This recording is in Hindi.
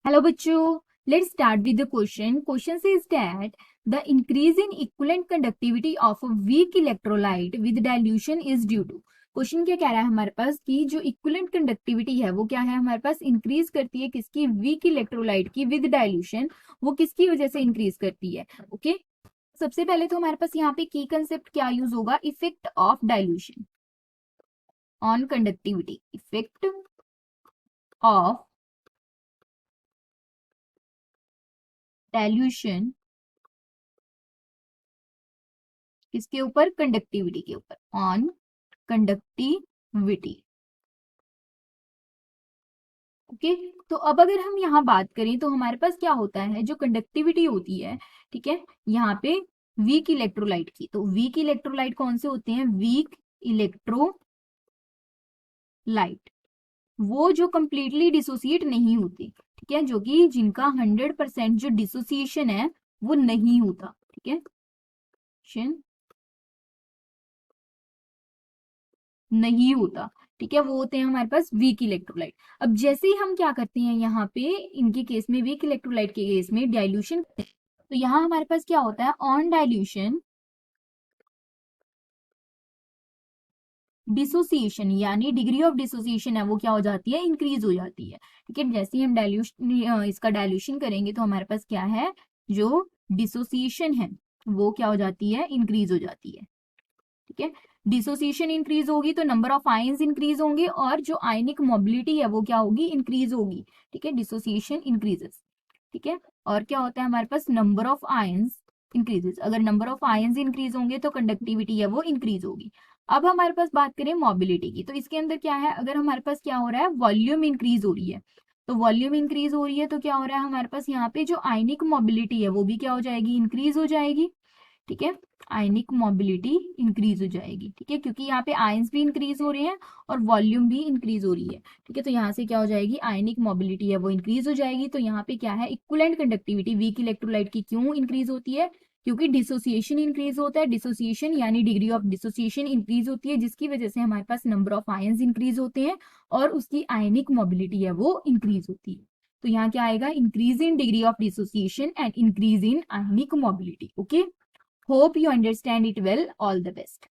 Hello बच्चों, let's start with the question. Question says that the increase in equivalent conductivity of a weak electrolyte with dilution is due to. Question क्या कह रहा है हमारे पास कि जो इक्विवेलेंट कंडक्टिविटी है वो क्या है हमारे पास इंक्रीज करती है किसकी, वीक इलेक्ट्रोलाइट की विद डाइल्यूशन. वो किसकी वजह से इंक्रीज करती है? ओके सबसे पहले तो हमारे पास यहाँ पे की कंसेप्ट क्या यूज होगा, effect of dilution on conductivity. Effect of dilution किसके ऊपर, कंडक्टिविटी के ऊपर, ऑन कंडक्टिविटी. ओके तो अब अगर हम यहाँ बात करें तो हमारे पास क्या होता है, जो कंडक्टिविटी होती है, ठीक है, यहाँ पे वीक इलेक्ट्रोलाइट की. तो वीक इलेक्ट्रोलाइट कौन से होते हैं, वीक इलेक्ट्रोलाइट वो जो कंप्लीटली डिसोसिएट नहीं होते, ठीक है, जो कि जिनका 100% जो डिसोसिएशन है वो नहीं होता, ठीक है, नहीं होता, ठीक है, वो होते हैं हमारे पास वीक इलेक्ट्रोलाइट. अब जैसे ही हम क्या करते हैं यहाँ पे इनके केस में, वीक इलेक्ट्रोलाइट के केस में डाइल्यूशन, तो यहाँ हमारे पास क्या होता है, ऑन डाइल्यूशन डिसोसिएशन यानी डिग्री ऑफ डिसोसिएशन है वो क्या हो जाती है, इंक्रीज हो जाती है. ठीक है, जैसे ही हम डाइल्यूशन इसका डाइल्यूशन करेंगे तो हमारे पास क्या है, जो डिसोसिएशन है वो क्या हो जाती है, इंक्रीज हो जाती है. ठीक है, डिसोसिएशन इंक्रीज होगी तो नंबर ऑफ आयंस इंक्रीज होंगे और जो आयनिक मोबिलिटी है वो क्या होगी, इंक्रीज होगी. ठीक है, डिसोसिएशन इंक्रीजेस. ठीक है, और क्या होता है हमारे पास, नंबर ऑफ आयंस इंक्रीजेस. अगर नंबर ऑफ आयंस इंक्रीज होंगे तो कंडक्टिविटी है वो इंक्रीज होगी. अब हमारे पास बात करें मोबिलिटी की, तो इसके अंदर क्या है, अगर हमारे पास क्या हो रहा है, वॉल्यूम इंक्रीज हो रही है, तो वॉल्यूम इंक्रीज हो रही है तो क्या हो रहा है हमारे पास यहाँ पे जो आयनिक मोबिलिटी है वो भी क्या हो जाएगी, इंक्रीज हो जाएगी. ठीक है, आयनिक मोबिलिटी इंक्रीज हो जाएगी. ठीक है, क्योंकि यहाँ पे आयंस भी इंक्रीज हो रहे हैं और वॉल्यूम भी इंक्रीज हो रही है. ठीक है, तो यहाँ से क्या हो जाएगी, आयनिक मोबिलिटी है वो इंक्रीज हो जाएगी. तो यहाँ पे क्या है, इक्विवेलेंट कंडक्टिविटी वीक इलेक्ट्रोलाइट की क्यों इंक्रीज होती है, क्योंकि डिसोसिएशन इंक्रीज होता है. डिसोसिएशन यानी डिग्री ऑफ डिसोसिएशन इंक्रीज होती है, जिसकी वजह से हमारे पास नंबर ऑफ आयंस इंक्रीज होते हैं और उसकी आयनिक मोबिलिटी है वो इंक्रीज होती है. तो यहाँ क्या आएगा, increase in degree of dissociation and increase in ionic mobility. Okay, hope you understand it well. All the best.